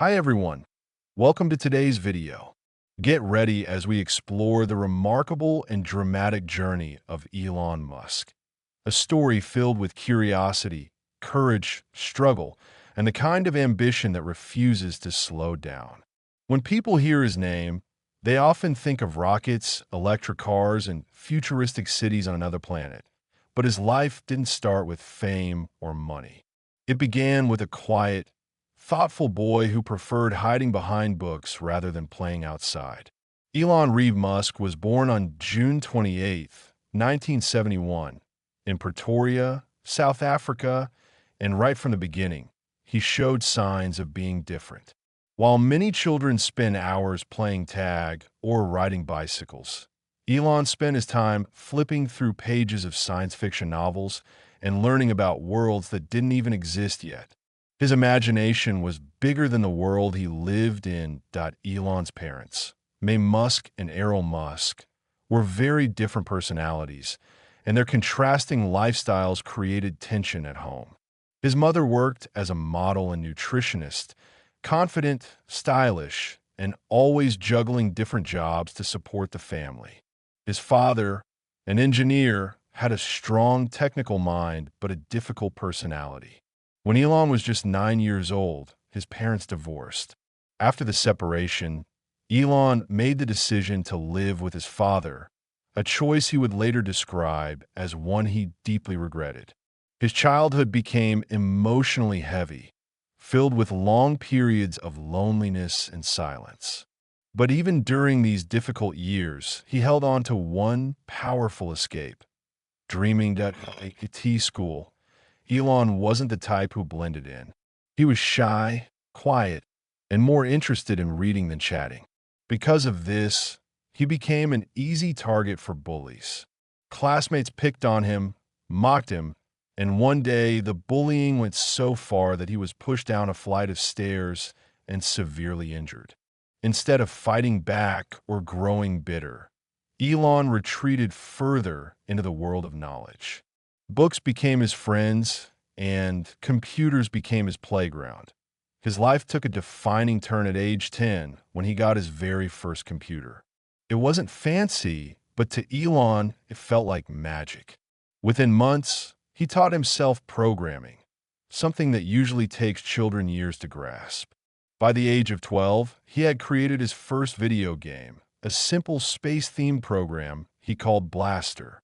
Hi everyone, welcome to today's video. Get ready as we explore the remarkable and dramatic journey of Elon Musk. A story filled with curiosity, courage, struggle, and the kind of ambition that refuses to slow down. When people hear his name, they often think of rockets, electric cars, and futuristic cities on another planet. But his life didn't start with fame or money. It began with a quiet, thoughtful boy who preferred hiding behind books rather than playing outside. Elon Reeve Musk was born on June 28, 1971, in Pretoria, South Africa, and right from the beginning, he showed signs of being different. While many children spend hours playing tag or riding bicycles, Elon spent his time flipping through pages of science fiction novels and learning about worlds that didn't even exist yet. His imagination was bigger than the world he lived in. Elon's parents, May Musk and Errol Musk, were very different personalities, and their contrasting lifestyles created tension at home. His mother worked as a model and nutritionist, confident, stylish, and always juggling different jobs to support the family. His father, an engineer, had a strong technical mind but a difficult personality. When Elon was just 9 years old, his parents divorced. After the separation, Elon made the decision to live with his father, a choice he would later describe as one he deeply regretted. His childhood became emotionally heavy, filled with long periods of loneliness and silence. But even during these difficult years, he held on to one powerful escape, dreaming that at school, Elon wasn't the type who blended in. He was shy, quiet, and more interested in reading than chatting. Because of this, he became an easy target for bullies. Classmates picked on him, mocked him, and one day the bullying went so far that he was pushed down a flight of stairs and severely injured. Instead of fighting back or growing bitter, Elon retreated further into the world of knowledge. Books became his friends, and computers became his playground. His life took a defining turn at age 10 when he got his very first computer. It wasn't fancy, but to Elon, it felt like magic. Within months, he taught himself programming, something that usually takes children years to grasp. By the age of 12, he had created his first video game, a simple space-themed program he called Blaster.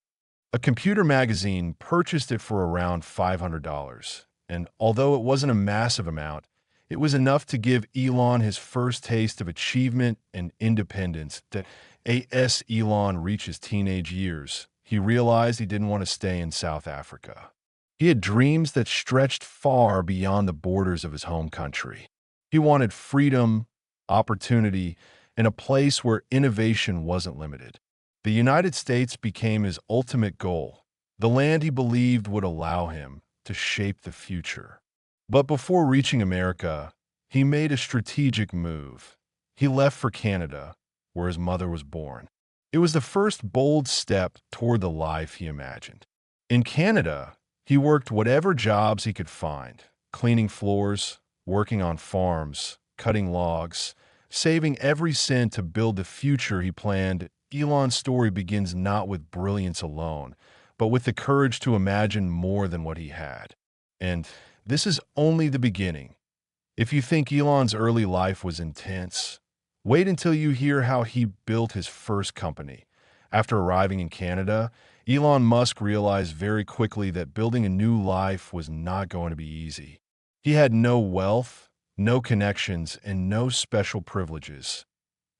A computer magazine purchased it for around $500, and although it wasn't a massive amount, it was enough to give Elon his first taste of achievement and independence. As Elon reached his teenage years, he realized he didn't want to stay in South Africa. He had dreams that stretched far beyond the borders of his home country. He wanted freedom, opportunity, and a place where innovation wasn't limited. The United States became his ultimate goal, the land he believed would allow him to shape the future. But before reaching America, he made a strategic move. He left for Canada, where his mother was born. It was the first bold step toward the life he imagined. In Canada, he worked whatever jobs he could find, cleaning floors, working on farms, cutting logs, saving every cent to build the future he planned. Elon's story begins not with brilliance alone, but with the courage to imagine more than what he had. And this is only the beginning. If you think Elon's early life was intense, wait until you hear how he built his first company. After arriving in Canada, Elon Musk realized very quickly that building a new life was not going to be easy. He had no wealth, no connections, and no special privileges.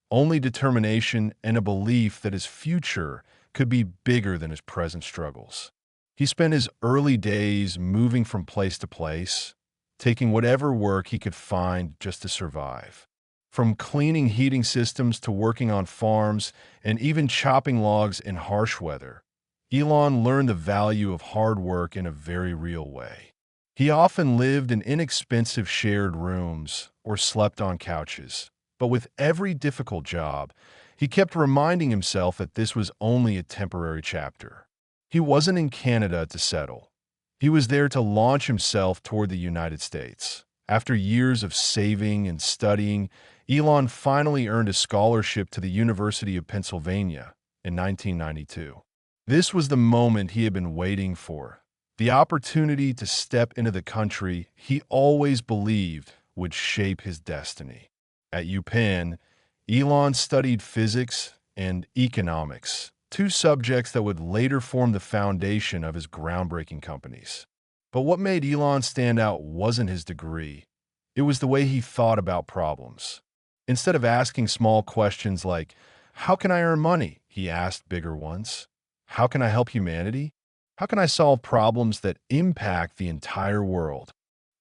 Only determination and a belief that his future could be bigger than his present struggles. He spent his early days moving from place to place, taking whatever work he could find just to survive. From cleaning heating systems to working on farms and even chopping logs in harsh weather, Elon learned the value of hard work in a very real way. He often lived in inexpensive shared rooms or slept on couches. But with every difficult job, he kept reminding himself that this was only a temporary chapter. He wasn't in Canada to settle. He was there to launch himself toward the United States. After years of saving and studying, Elon finally earned a scholarship to the University of Pennsylvania in 1992. This was the moment he had been waiting for, the opportunity to step into the country he always believed would shape his destiny. At UPenn, Elon studied physics and economics, two subjects that would later form the foundation of his groundbreaking companies. But what made Elon stand out wasn't his degree. It was the way he thought about problems. Instead of asking small questions like, "How can I earn money?" he asked bigger ones. "How can I help humanity? How can I solve problems that impact the entire world?"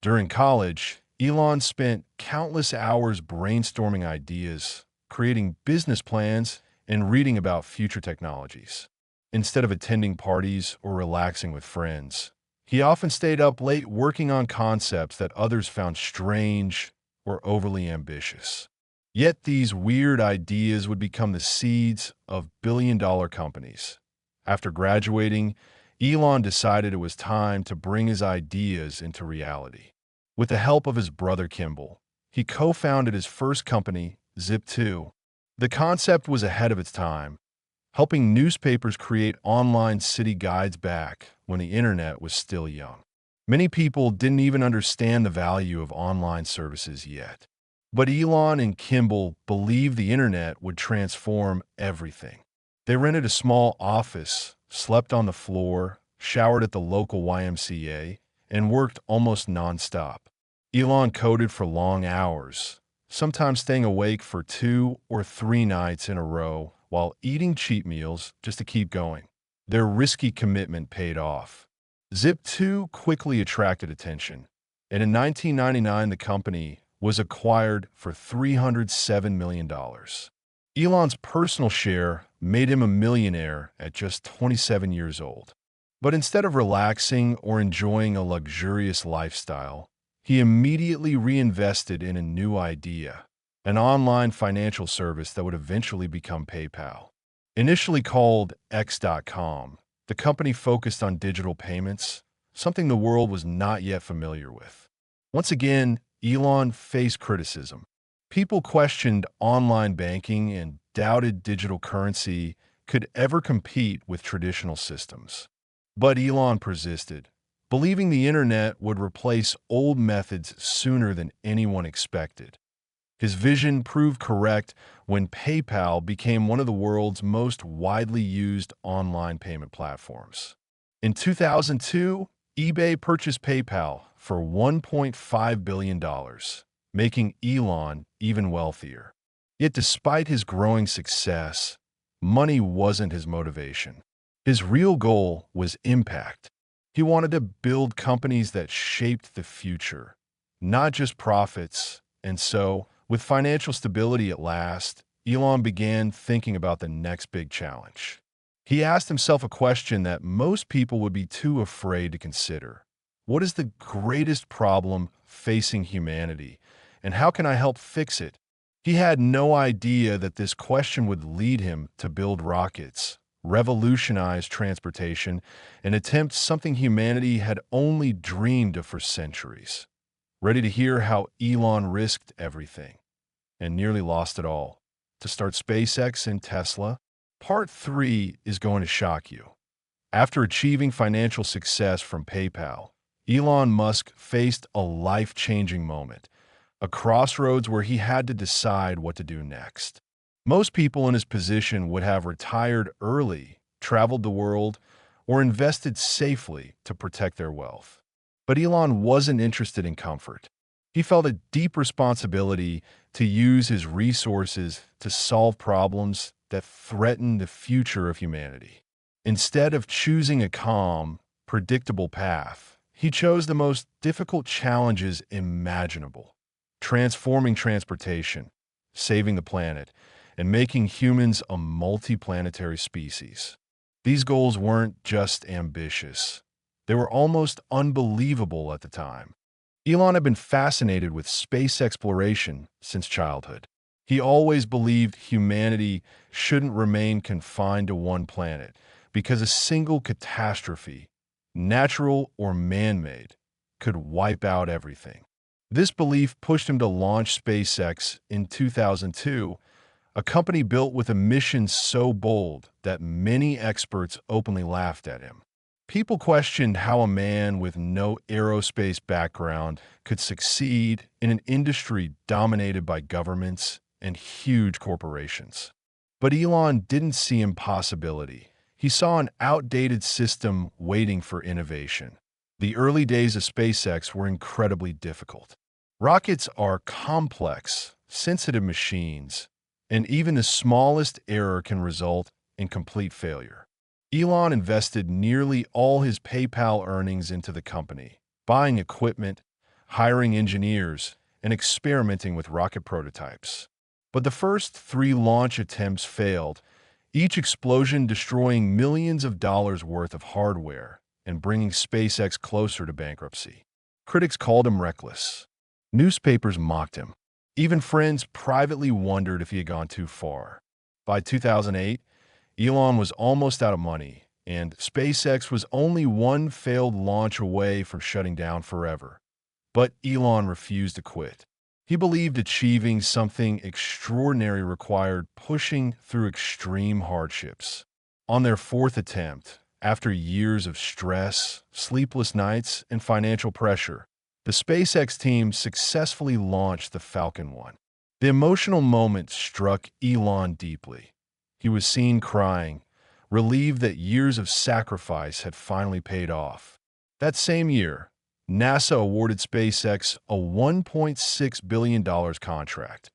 During college, Elon spent countless hours brainstorming ideas, creating business plans, and reading about future technologies. Instead of attending parties or relaxing with friends, he often stayed up late working on concepts that others found strange or overly ambitious. Yet these weird ideas would become the seeds of billion-dollar companies. After graduating, Elon decided it was time to bring his ideas into reality. With the help of his brother Kimball, he co-founded his first company, Zip2. The concept was ahead of its time, helping newspapers create online city guides back when the internet was still young. Many people didn't even understand the value of online services yet. But Elon and Kimball believed the internet would transform everything. They rented a small office, slept on the floor, showered at the local YMCA, and worked almost nonstop. Elon coded for long hours, sometimes staying awake for 2 or 3 nights in a row while eating cheat meals just to keep going. Their risky commitment paid off. Zip2 quickly attracted attention, and in 1999 the company was acquired for $307 million. Elon's personal share made him a millionaire at just 27 years old. But instead of relaxing or enjoying a luxurious lifestyle, he immediately reinvested in a new idea, an online financial service that would eventually become PayPal. Initially called X.com, the company focused on digital payments, something the world was not yet familiar with. Once again, Elon faced criticism. People questioned online banking and doubted digital currency could ever compete with traditional systems. But Elon persisted, believing the internet would replace old methods sooner than anyone expected. His vision proved correct when PayPal became one of the world's most widely used online payment platforms. In 2002, eBay purchased PayPal for $1.5 billion, making Elon even wealthier. Yet despite his growing success, money wasn't his motivation. His real goal was impact. He wanted to build companies that shaped the future, not just profits. And so, with financial stability at last, Elon began thinking about the next big challenge. He asked himself a question that most people would be too afraid to consider. What is the greatest problem facing humanity, and how can I help fix it? He had no idea that this question would lead him to build rockets, revolutionize transportation, and attempt something humanity had only dreamed of for centuries. Ready to hear how Elon risked everything and nearly lost it all to start SpaceX and Tesla? Part 3 is going to shock you. After achieving financial success from PayPal, Elon Musk faced a life-changing moment, a crossroads where he had to decide what to do next. Most people in his position would have retired early, traveled the world, or invested safely to protect their wealth. But Elon wasn't interested in comfort. He felt a deep responsibility to use his resources to solve problems that threaten the future of humanity. Instead of choosing a calm, predictable path, he chose the most difficult challenges imaginable: transforming transportation, saving the planet, and making humans a multiplanetary species. These goals weren't just ambitious. They were almost unbelievable at the time. Elon had been fascinated with space exploration since childhood. He always believed humanity shouldn't remain confined to one planet because a single catastrophe, natural or man-made, could wipe out everything. This belief pushed him to launch SpaceX in 2002, a company built with a mission so bold that many experts openly laughed at him. People questioned how a man with no aerospace background could succeed in an industry dominated by governments and huge corporations. But Elon didn't see impossibility. He saw an outdated system waiting for innovation. The early days of SpaceX were incredibly difficult. Rockets are complex, sensitive machines, and even the smallest error can result in complete failure. Elon invested nearly all his PayPal earnings into the company, buying equipment, hiring engineers, and experimenting with rocket prototypes. But the first 3 launch attempts failed, each explosion destroying millions of dollars worth of hardware and bringing SpaceX closer to bankruptcy. Critics called him reckless. Newspapers mocked him. Even friends privately wondered if he had gone too far. By 2008, Elon was almost out of money, and SpaceX was only one failed launch away from shutting down forever. But Elon refused to quit. He believed achieving something extraordinary required pushing through extreme hardships. On their 4th attempt, after years of stress, sleepless nights, and financial pressure, the SpaceX team successfully launched the Falcon 1. The emotional moment struck Elon deeply. He was seen crying, relieved that years of sacrifice had finally paid off. That same year, NASA awarded SpaceX a $1.6 billion contract,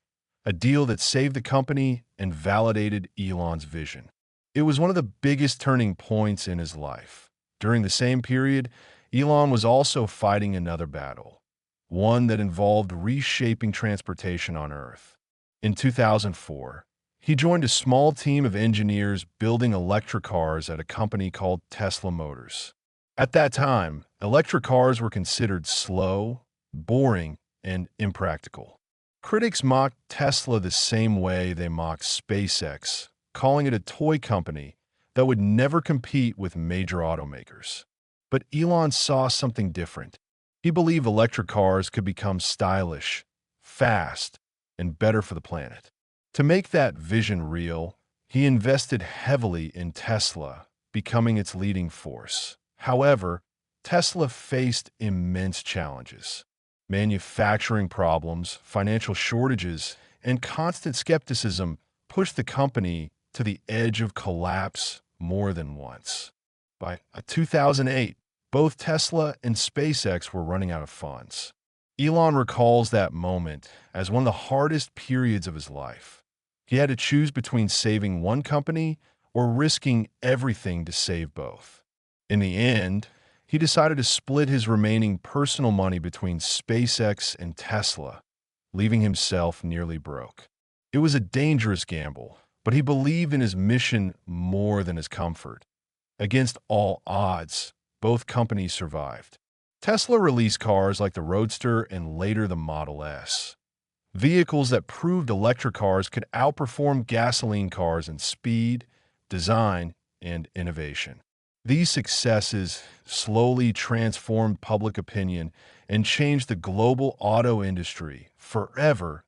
a deal that saved the company and validated Elon's vision. It was one of the biggest turning points in his life. During the same period, Elon was also fighting another battle, one that involved reshaping transportation on Earth. In 2004, he joined a small team of engineers building electric cars at a company called Tesla Motors. At that time, electric cars were considered slow, boring, and impractical. Critics mocked Tesla the same way they mocked SpaceX, calling it a toy company that would never compete with major automakers. But Elon saw something different. He believed electric cars could become stylish, fast, and better for the planet. To make that vision real, he invested heavily in Tesla, becoming its leading force. However, Tesla faced immense challenges. Manufacturing problems, financial shortages, and constant skepticism pushed the company to the edge of collapse more than once. By 2008, both Tesla and SpaceX were running out of funds. Elon recalls that moment as one of the hardest periods of his life. He had to choose between saving one company or risking everything to save both. In the end, he decided to split his remaining personal money between SpaceX and Tesla, leaving himself nearly broke. It was a dangerous gamble, but he believed in his mission more than his comfort. Against all odds, both companies survived. Tesla released cars like the Roadster and later the Model S. Vehicles that proved electric cars could outperform gasoline cars in speed, design, and innovation. These successes slowly transformed public opinion and changed the global auto industry forever.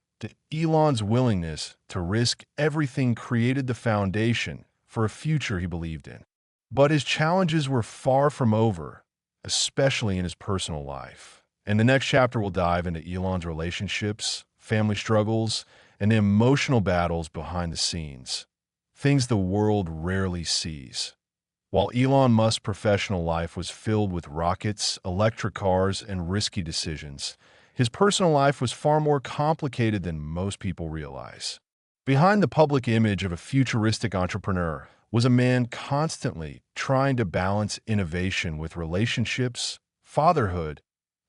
Elon's willingness to risk everything created the foundation for a future he believed in. But his challenges were far from over, especially in his personal life. In the next chapter, we'll dive into Elon's relationships, family struggles, and the emotional battles behind the scenes, things the world rarely sees. While Elon Musk's professional life was filled with rockets, electric cars, and risky decisions, his personal life was far more complicated than most people realize. Behind the public image of a futuristic entrepreneur was a man constantly trying to balance innovation with relationships, fatherhood,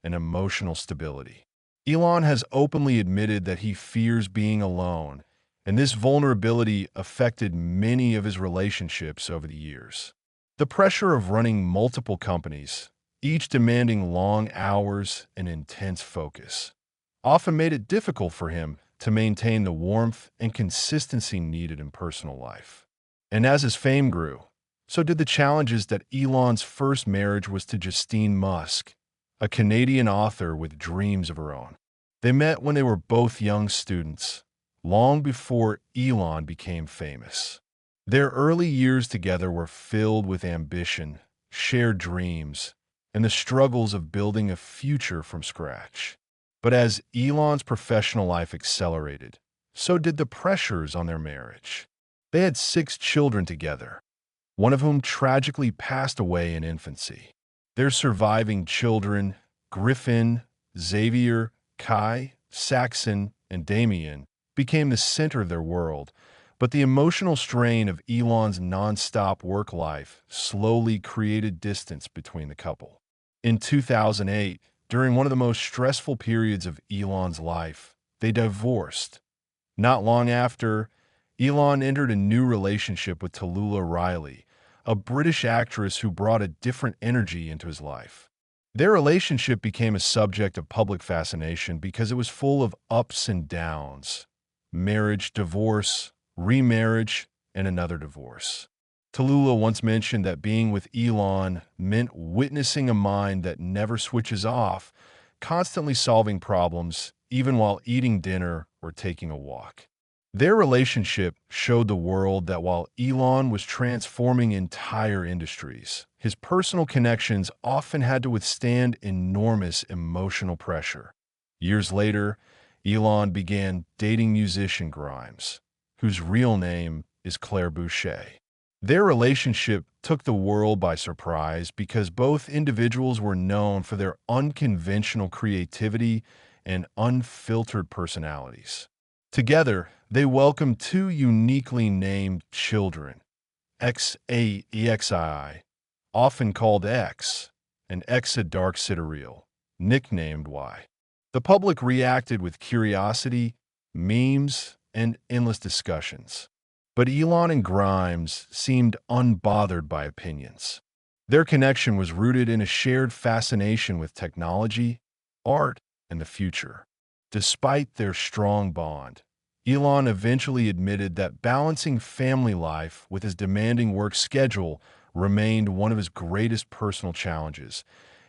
and emotional stability. Elon has openly admitted that he fears being alone, and this vulnerability affected many of his relationships over the years. The pressure of running multiple companies, each demanding long hours and intense focus, often made it difficult for him to maintain the warmth and consistency needed in personal life. And as his fame grew, so did the challenges that Elon's first marriage was to Justine Musk, a Canadian author with dreams of her own. They met when they were both young students, long before Elon became famous. Their early years together were filled with ambition, shared dreams, and the struggles of building a future from scratch. But as Elon's professional life accelerated, so did the pressures on their marriage. They had 6 children together, one of whom tragically passed away in infancy. Their surviving children, Griffin, Xavier, Kai, Saxon, and Damien, became the center of their world, but the emotional strain of Elon's nonstop work life slowly created distance between the couple. In 2008, during one of the most stressful periods of Elon's life, they divorced. Not long after, Elon entered a new relationship with Tallulah Riley, a British actress who brought a different energy into his life. Their relationship became a subject of public fascination because it was full of ups and downs: marriage, divorce, remarriage, and another divorce. Tallulah once mentioned that being with Elon meant witnessing a mind that never switches off, constantly solving problems, even while eating dinner or taking a walk. Their relationship showed the world that while Elon was transforming entire industries, his personal connections often had to withstand enormous emotional pressure. Years later, Elon began dating musician Grimes, whose real name is Claire Boucher. Their relationship took the world by surprise because both individuals were known for their unconventional creativity and unfiltered personalities. Together, they welcomed 2 uniquely named children, Xaexii, often called X, and Exa Dark Sidereal, nicknamed Y. The public reacted with curiosity, memes, and endless discussions. But Elon and Grimes seemed unbothered by opinions. Their connection was rooted in a shared fascination with technology, art, and the future. Despite their strong bond, Elon eventually admitted that balancing family life with his demanding work schedule remained one of his greatest personal challenges,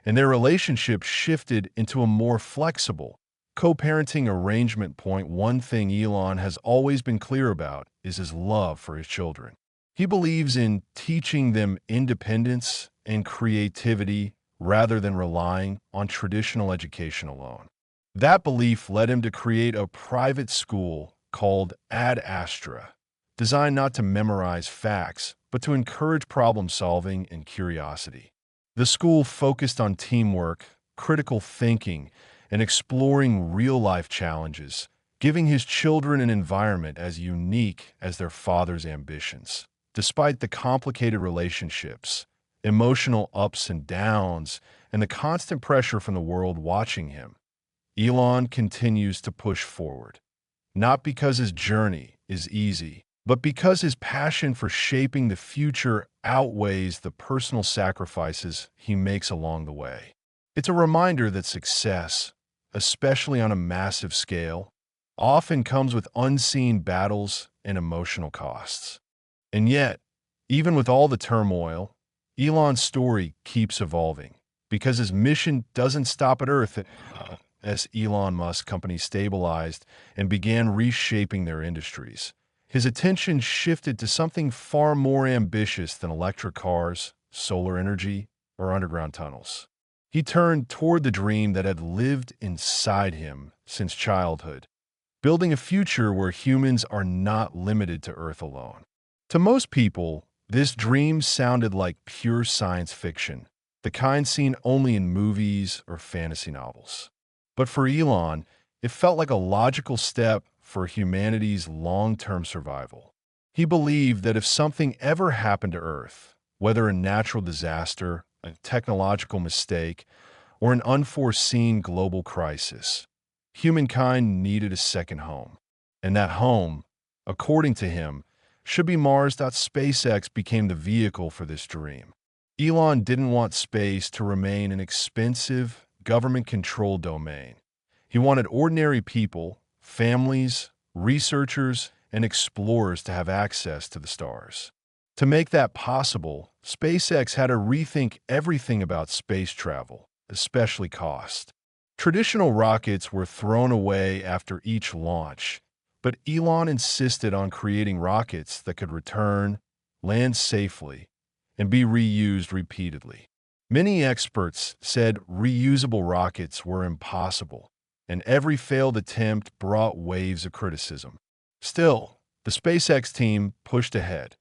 and their relationship shifted into a more flexible, co-parenting arrangement. One thing Elon has always been clear about is his love for his children. He believes in teaching them independence and creativity rather than relying on traditional education alone. That belief led him to create a private school called Ad Astra, designed not to memorize facts, but to encourage problem solving and curiosity. The school focused on teamwork, critical thinking, and exploring real-life challenges, giving his children an environment as unique as their father's ambitions. Despite the complicated relationships, emotional ups and downs, and the constant pressure from the world watching him, Elon continues to push forward. Not because his journey is easy, but because his passion for shaping the future outweighs the personal sacrifices he makes along the way. It's a reminder that success, especially on a massive scale, often comes with unseen battles and emotional costs. And yet, even with all the turmoil, Elon's story keeps evolving because his mission doesn't stop at Earth. As Elon Musk company stabilized and began reshaping their industries, his attention shifted to something far more ambitious than electric cars, solar energy, or underground tunnels. He turned toward the dream that had lived inside him since childhood, building a future where humans are not limited to Earth alone. To most people, this dream sounded like pure science fiction, the kind seen only in movies or fantasy novels. But for Elon, it felt like a logical step for humanity's long-term survival. He believed that if something ever happened to Earth, whether a natural disaster, a technological mistake, or an unforeseen global crisis, humankind needed a second home. And that home, according to him, should be Mars. SpaceX became the vehicle for this dream. Elon didn't want space to remain an expensive, government-controlled domain. He wanted ordinary people, families, researchers, and explorers to have access to the stars. To make that possible, SpaceX had to rethink everything about space travel, especially cost. Traditional rockets were thrown away after each launch, but Elon insisted on creating rockets that could return, land safely, and be reused repeatedly. Many experts said reusable rockets were impossible, and every failed attempt brought waves of criticism. Still, the SpaceX team pushed ahead.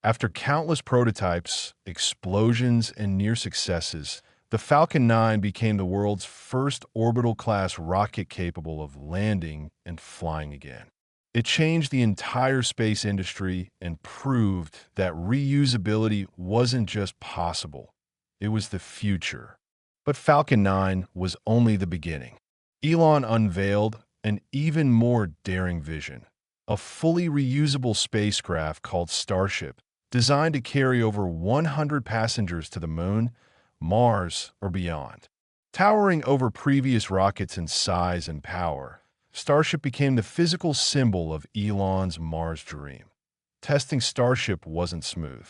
After countless prototypes, explosions, and near successes, the Falcon 9 became the world's first orbital-class rocket capable of landing and flying again. It changed the entire space industry and proved that reusability wasn't just possible, it was the future. But Falcon 9 was only the beginning. Elon unveiled an even more daring vision, a fully reusable spacecraft called Starship, designed to carry over 100 passengers to the Moon, Mars, or beyond. Towering over previous rockets in size and power, Starship became the physical symbol of Elon's Mars dream. Testing Starship wasn't smooth.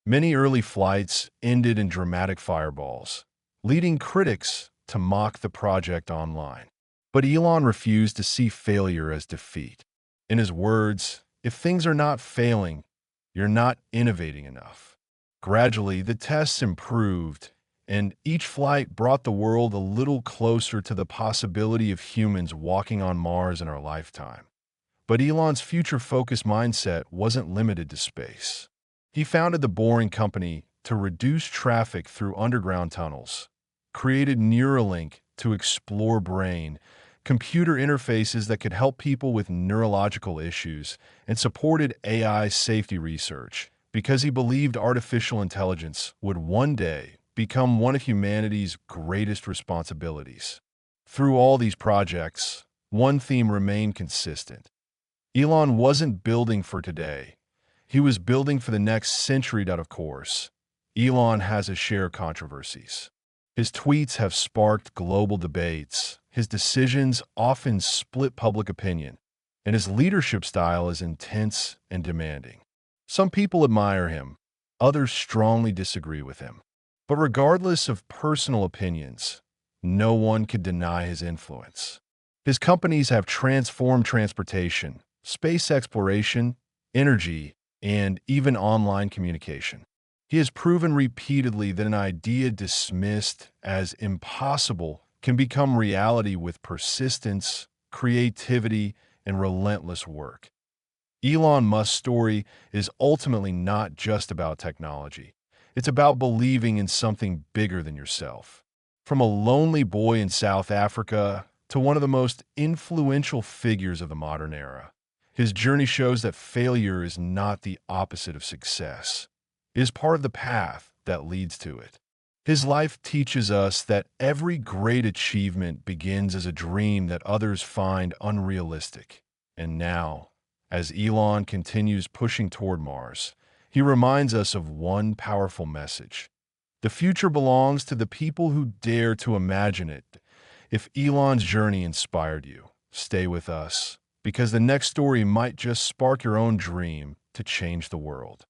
Many early flights ended in dramatic fireballs, leading critics to mock the project online. But Elon refused to see failure as defeat. In his words, "If things are not failing, you're not innovating enough." Gradually, the tests improved, and each flight brought the world a little closer to the possibility of humans walking on Mars in our lifetime. But Elon's future-focused mindset wasn't limited to space. He founded the Boring Company to reduce traffic through underground tunnels, created Neuralink to explore brain, computer interfaces that could help people with neurological issues, and supported AI safety research because he believed artificial intelligence would one day become one of humanity's greatest responsibilities. Through all these projects, one theme remained consistent. Elon wasn't building for today. He was building for the next century. Of course, Elon has his share of controversies. His tweets have sparked global debates. His decisions often split public opinion, and his leadership style is intense and demanding. Some people admire him, others strongly disagree with him. But regardless of personal opinions, no one can deny his influence. His companies have transformed transportation, space exploration, energy, and even online communication. He has proven repeatedly that an idea dismissed as impossible can become reality with persistence, creativity, and relentless work. Elon Musk's story is ultimately not just about technology. It's about believing in something bigger than yourself. From a lonely boy in South Africa to one of the most influential figures of the modern era, his journey shows that failure is not the opposite of success. It is part of the path that leads to it. His life teaches us that every great achievement begins as a dream that others find unrealistic. And now, as Elon continues pushing toward Mars, he reminds us of one powerful message. The future belongs to the people who dare to imagine it. If Elon's journey inspired you, stay with us, because the next story might just spark your own dream to change the world.